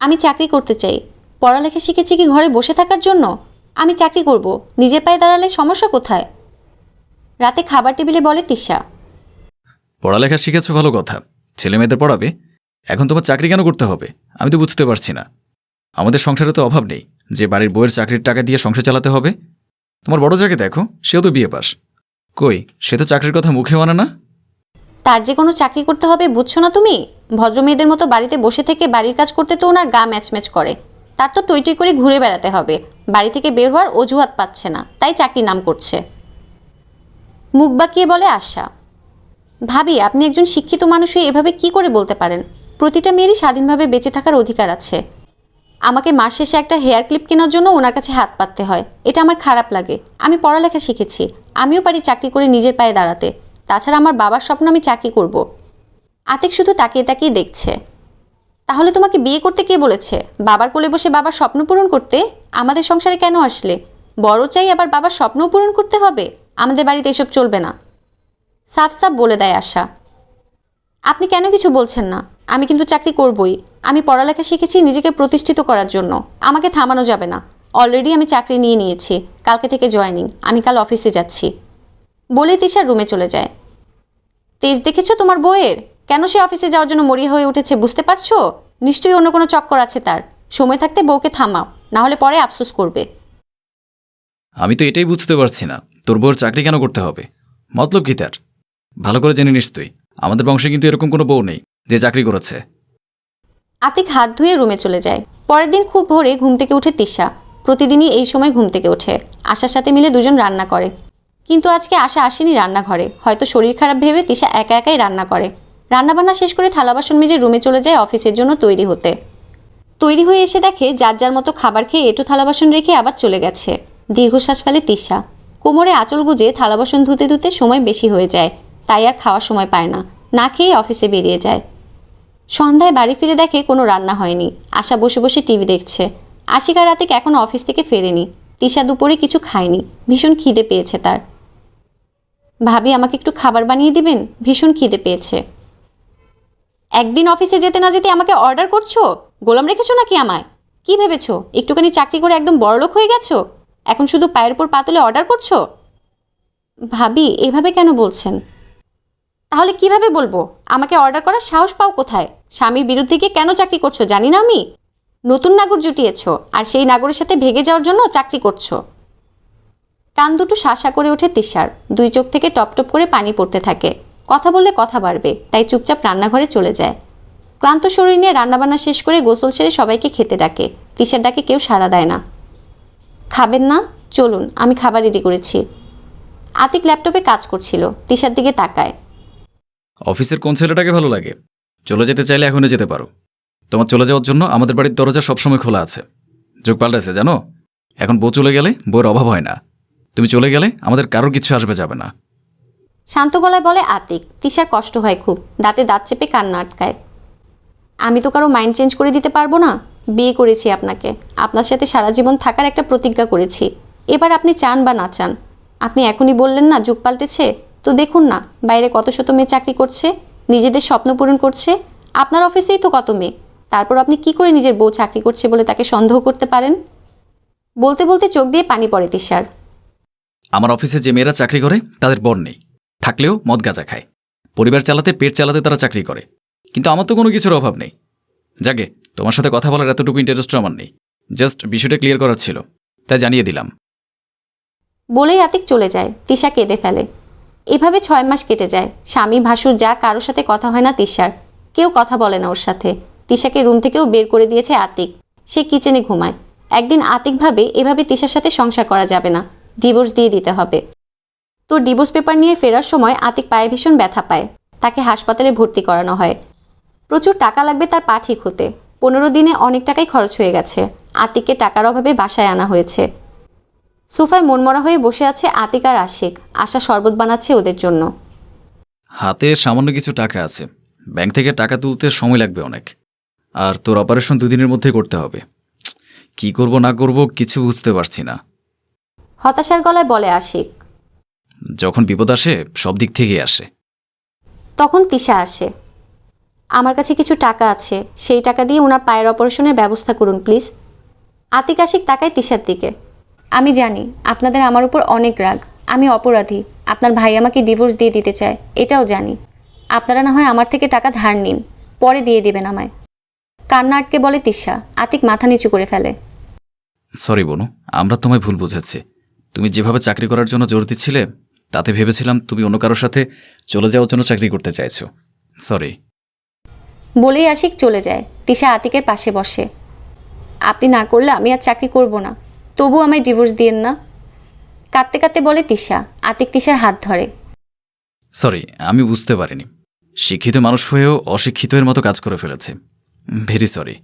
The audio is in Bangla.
আমি চাকরি করতে চাই। পড়ালেখা শিখেছি কি ঘরে বসে থাকার জন্য? আমি চাকরি করব, নিজের পায়ে দাঁড়ালে সমস্যা কোথায়? রাতে খাবার টেবিলে বলে তিশা। পড়ালেখা শিখেছো ভালো কথা, ছেলে মেয়েদের পড়াবে। এখন তোমার চাকরি কেন করতে হবে আমি তো বুঝতে পারছি না। আমাদের সংসারে তো অভাব নেই যে বাড়ির বউয়ের চাকরির টাকা দিয়ে সংসার চালাতে হবে। তোমার বড় যাকে দেখো, সেও তো বিয়ে পাস। কই, সে তো চাকরির কথা মুখে মানে না। তার যে কোনো চাকরি করতে হবে বুঝছো না তুমি? ভদ্রমেয়েদের মতো বাড়িতে বসে থেকে বাড়ির কাজ করতে তো ওনার গা ম্যাচ করে। তার তো টই টই করে ঘুরে বেড়াতে হবে, বাড়ি থেকে বের হওয়ার অজুহাত পাচ্ছে না, তাই চাকরির নাম করছে। মুখ বাঁকিয়ে বলে আশা। ভাবি, আপনি একজন শিক্ষিত মানুষ হয়ে এভাবে কি করে বলতে পারেন? প্রতিটা মেয়েরই স্বাধীনভাবে বেঁচে থাকার অধিকার আছে। আমাকে মাস শেষে একটা হেয়ার ক্লিপ কেনার জন্য ওনার কাছে হাত পাততে হয়, এটা আমার খারাপ লাগে। আমি পড়ালেখা শিখেছি, আমিও পারি চাকরি করে নিজের পায়ে দাঁড়াতে। তাছাড়া আমার বাবার স্বপ্ন আমি চাকরি করব। আতিক শুধু তাকিয়ে তাকিয়ে দেখছে। তাহলে তোমাকে বিয়ে করতে কে বলেছে? বাবার কোলে বসে বাবার স্বপ্ন পূরণ করতে? আমাদের সংসারে কেন আসলে? বড় চাই আবার বাবার স্বপ্নও পূরণ করতে হবে? আমাদের বাড়িতে এসব চলবে না, সাফ সাফ বলে দেয় আশা। আপনি কেন কিছু বলছেন না? আমি কিন্তু চাকরি করবই। আমি পড়ালেখা শিখেছি নিজেকে প্রতিষ্ঠিত করার জন্য, আমাকে থামানো যাবে না। অলরেডি আমি চাকরি নিয়ে নিয়েছি, কালকে থেকে জয়েনিং। আমি কাল অফিসে যাচ্ছি বলে তিশা রুমে চলে যায়। তেজ দেখেছো তোমার বউয়ের? কেন সে অফিসে যাওয়ার জন্য মরিয়া হয়ে উঠেছে বুঝতে পারছো? নিশ্চয়ই অন্য কোনো চক্কর আছে তার। সময় থাকতে বউকে থামাও, না হলে পরে আফসোস করবে। আমি তো এটাই বুঝতে পারছি না, তোর বউর চাকরি কেন করতে হবে? মতলব কি তার? ভালো করে জেনে নিস তুই, আমাদের বংশে কিন্তু এরকম কোনো বউ নেই যে চাকরি করেছে। আতিক হাত ধুয়ে রুমে চলে যায়। পরের দিন খুব ভোরে ঘুম থেকে উঠে তিশা। প্রতিদিনই এই সময় ঘুম থেকে ওঠে। আশার সাথে মিলে দুজন রান্না করে। কিন্তু আজকে আশা আসেনি রান্নাঘরে, হয়তো শরীর খারাপ ভেবে তিশা একা একাই রান্না করে। রান্নাবান্না শেষ করে থালা বাসন মেজে রুমে চলে যায় অফিসের জন্য তৈরি হতে। তৈরি হয়ে এসে দেখে যার যার মতো খাবার খেয়ে এঁটো থালা বাসন রেখে আবার চলে গেছে। দীর্ঘশ্বাস ফেলে তিশা। কোমরে আঁচল গুজে থালা বাসন ধুতে ধুতে সময় বেশি হয়ে যায়, তাই আর খাওয়ার সময় পায় না, না খেয়ে অফিসে বেরিয়ে যায়। সন্ধ্যায় বাড়ি ফিরে দেখে কোনো রান্না হয়নি। আশা বসে বসে টিভি দেখছে। আশিকা রাতে এখনও অফিস থেকে ফেরেনি। তিশা দুপুরে কিছু খায়নি, ভীষণ খিদে পেয়েছে তার। ভাবি, আমাকে একটু খাবার বানিয়ে দিবেন, ভীষণ খিদে পেয়েছে। একদিন অফিসে যেতে না যেতে আমাকে অর্ডার করছো? গোলাম রেখেছো নাকি আমায়? কি ভেবেছো একটুখানি চাকরি করে একদম বড়লোক হয়ে গেছো? এখন শুধু পায়ের উপর পা তুলে অর্ডার করছো? ভাবি, এভাবে কেন বলছেন? তাহলে কিভাবে বলবো? আমাকে অর্ডার করার সাহস পাও কোথায়? স্বামীর বিরুদ্ধে গিয়ে কেন চাকরি করছো জানি না আমি? নতুন নাগর জুটিয়েছো, আর সেই নাগরের সাথে ভেগে যাওয়ার জন্য চাকরি করছো। কান দুটো শাসা করে ওঠে তিশার। দুই চোখ থেকে টপ টপ করে পানি পড়তে থাকে। কথা বললে কথা বাড়বে, তাই চুপচাপ রান্নাঘরে চলে যায়। ক্লান্ত শরীর নিয়ে রান্নাবান্না শেষ করে গোসল সেরে সবাইকে খেতে ডাকে। তিশার ডাকে কেউ সাড়া দেয় না। খাবেন না? চলুন, আমি খাবার রেডি করেছি। আতিক ল্যাপটপে কাজ করছিল, তিশার দিকে তাকায়। অফিসের কোন ছেলেটাকে ভালো লাগে? চলে যেতে চাইলে এখনই যেতে পারো। তোমার চলে যাওয়ার জন্য আমাদের বাড়ির দরজা সবসময় খোলা আছে। যুগ পাল্টেছে জানো, এখন বউ চলে গেলে বউয়ের অভাব হয় না। তুমি চলে গেলে আমাদের কারোর কিছু আসবে যাবে না। শান্ত গলায় বলে আতিক। তিশার কষ্ট হয় খুব, দাঁতে দাঁত চেপে কান্না আটকায়। আমি তো কারো মাইন্ড চেঞ্জ করে দিতে পারবো না। বিয়ে করেছি আপনাকে, আপনার সাথে সারা জীবন থাকার একটা প্রতিজ্ঞা করেছি। এবার আপনি চান বা না চান। আপনি এখনই বললেন না যুগ পাল্টেছে, তো দেখুন না বাইরে কত শত মেয়ে চাকরি করছে, নিজেদের স্বপ্ন পূরণ করছে। আপনার অফিসেই তো কত মেয়ে। তারপর আপনি কি করে নিজের বউ চাকরি করছে বলে তাকে সন্দেহ করতে পারেন? বলতে বলতে চোখ দিয়ে পানি পড়ে তিশার। আমার অফিসে যে মেয়েরা চাকরি করে তাদের বর নেই, থাকলেও মদ গাঁজা খায়। পরিবার চালাতে পেট চালাতে তারা চাকরি করে, কিন্তু আমার তো কোনো কিছুর অভাব নেই। যাকে, তোমার সাথে কথা বলার এতটুকু ইন্টারেস্টও আমার নেই। জাস্ট বিষয়টা ক্লিয়ার করার ছিল, তাই জানিয়ে দিলাম। বলেই আতিক চলে যায়। তিশা কেঁদে ফেলে। এভাবে 6 মাস কেটে যায়। স্বামী ভাসুর যা কারোর সাথে কথা হয় না তিশার। কেউ কথা বলে না ওর সাথে। তিশাকে রুম থেকেও বের করে দিয়েছে আতিক। সে কিচেনে ঘুমায়। একদিন আতিক ভাবে এভাবে তিশার সাথে সংসার করা যাবে না, ডিভোর্স দিয়ে দিতে হবে। তো ডিভোর্স পেপার নিয়ে ফেরার সময় আতিক পায়ে ভীষণ ব্যথা পায়। তাকে হাসপাতালে ভর্তি করানো হয়। প্রচুর টাকা লাগবে তার পা ঠিক হতে। 15 দিনে অনেক টাকাই খরচ হয়ে গেছে। আতিককে টাকার অভাবে বাসায় আনা হয়েছে। সোফায় মনমরা হয়ে বসে আছে আতিক আর আশিক। আশা শরবত বানাচ্ছে ওদের জন্য। হাতে সামান্য কিছু টাকা আছে, ব্যাংক থেকে টাকা তুলতে সময় লাগবে অনেক। আর তোর অপারেশন 2 দিনের মধ্যে করতে হবে। কি করব না করব কিছু বুঝতে পারছি না। হতাশার গলায় বলে আশিক। যখন বিপদ আসে সব দিক থেকেই আসে। তখন তিশা আসে। আমার কাছে কিছু টাকা আছে, সেই টাকা দিয়ে ওনার পায়ের অপারেশনের ব্যবস্থা করুন প্লিজ। আতিক আশিক তাকায় তিশার দিকে। আমি জানি আপনাদের আমার উপর অনেক রাগ, আমি অপরাধী, আপনার ভাই আমাকে ডিভোর্স দিয়ে দিতে চায়, এটাও জানি। আপনারা না হয় আমার থেকে টাকা ধার নিন, পরে দিয়ে দেবেন আমায়। কান্না আটকে বলে তিশা। আতিক মাথা নিচু করে ফেলে। সরি বনু, আমরা তোমায় ভুল বুঝেছি। তুমি যেভাবে চাকরি করার জন্য জোর দিচ্ছিলে তাতে ভেবেছিলাম তুমি অন্য কারোর সাথে চলে যাওয়ার জন্য চাকরি করতে চাইছো। সরি। বলেই আশিক চলে যায়। তিশা আতিকের পাশে বসে। আপনি না করলে আমি আর চাকরি করব না, তবু আমায় ডিভোর্স দিয়েন না। কাঁদতে কাঁদতে বলে তিশা। আতিক তিশার হাত ধরে। সরি, আমি বুঝতে পারিনি। শিক্ষিত মানুষ হয়েও অশিক্ষিতের মতো কাজ করে ফেলেছে। Very sorry.